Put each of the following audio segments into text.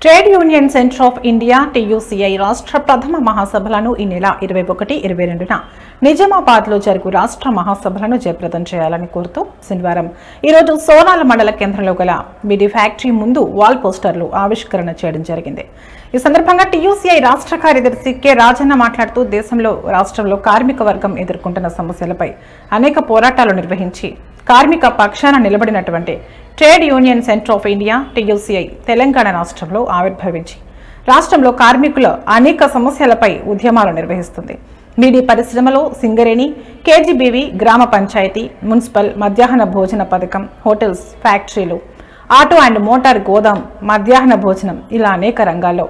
Trade union centre of India TUCI రాష్ట్ర ప్రథమ మహాసభలను ఈ నెల 21-22న నిజామాబాద్లో జరుగు రాష్ట్ర మహాసభలను జయప్రదం చేయాలని కోరుతూ శనివారం ఈరోజు సోనాల మండల కేంద్రంలో గల మిడి ఫ్యాక్టరీ ముందు వాల్ పోస్టర్లు ఆవిష్కరణ చేయడం జరిగింది. ఈ సందర్భంగా TUCI రాష్ట్ర కార్యదర్శి కె రాజన్న మాట్లాడుతూ రాష్ట్రంలో కార్మిక వర్గం ఎదుర్కొంటున్న సమస్యలపై అనేక పోరాటాలు నిర్వహించి కార్మిక పక్షాన నిలబడినటువంటి trade union centre of India TUCI Telangana రాష్ట్రంలో ఆవిర్భవించి రాష్ట్రంలో కార్మికుల అనేక సమస్యలపై ఉద్యమాలు నిర్వహిస్తుంది. బీడీ పరిశ్రమలో సింగరేణి, KGBV, గ్రామ పంచాయతీ, మున్సిపల్, మధ్యాహ్న భోజన పథకం, హోటల్స్, ఫ్యాక్టరీలు, ఆటో అండ్ మోటార్ గోదాం, మధ్యాహ్న భోజనం ఇలా అనేక రంగాల్లో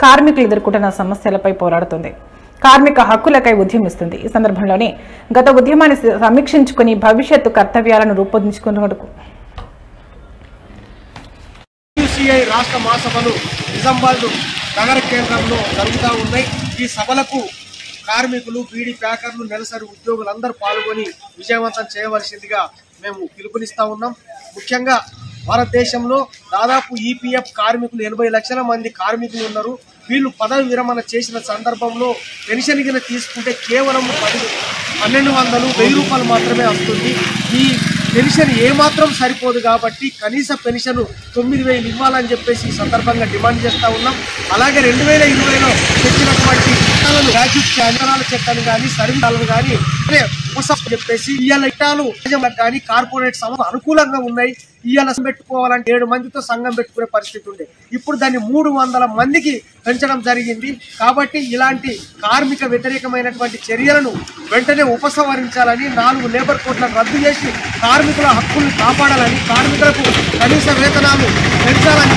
కార్మికులు ఎదుర్కొంటున్న సమస్యలపై పోరాడుతుంది. కార్మిక హక్కులకై ఉద్యమిస్తుంది. ఈ సందర్భంలోనే గత ఉద్యమాన్ని సమీక్షించుకుని భవిష్యత్తు కర్తవ్యాలను రూపొందించుకునేందుకు TUCI రాష్ట్ర మహాసభలు నిజామాబాద్ నగర కేంద్రంలో జరుగుతూ ఉన్నాయి. ఈ సభలకు కార్మికులు, బీడీ ప్యాకర్లు, నెలసరి ఉద్యోగులందరూ పాల్గొని విజయవంతం చేయవలసిందిగా మేము పిలుపునిస్తా ఉన్నాం. ముఖ్యంగా భారతదేశంలో దాదాపు EPF కార్మికులు 80 లక్షల మంది కార్మికులు ఉన్నారు. వీళ్ళు పదవి విరమణ చేసిన సందర్భంలో పెన్షన్ కింద తీసుకుంటే కేవలం 1200, 1000 రూపాయలు మాత్రమే వస్తుంది. ఈ పెన్షన్ ఏమాత్రం సరిపోదు కాబట్టి కనీస పెన్షన్ 9000 ఇవ్వాలని చెప్పేసి ఈ సందర్భంగా డిమాండ్ చేస్తూ ఉన్నాం. అలాగే 2020లో తెచ్చినటువంటి చట్టాలు చట్టాలు కానీ సర్వీసాలను కానీ చెప్పేసి ఇవాళ ఇట్టాలు కానీ కార్పొరేట్ సంస్థ అనుకూలంగా ఉన్నాయి. ఇవాళ పెట్టుకోవాలంటే 7 మందితో సంఘం పెట్టుకునే పరిస్థితి ఉండే. ఇప్పుడు దాన్ని 300 మందికి పెంచడం జరిగింది. కాబట్టి ఇలాంటి కార్మిక వ్యతిరేకమైనటువంటి చర్యలను వెంటనే ఉపసంహరించాలని, 4 లేబర్ కోడ్లను రద్దు చేసి కార్మికుల హక్కులను కాపాడాలని, కార్మికులకు కనీస వేతనాలు పెంచాలని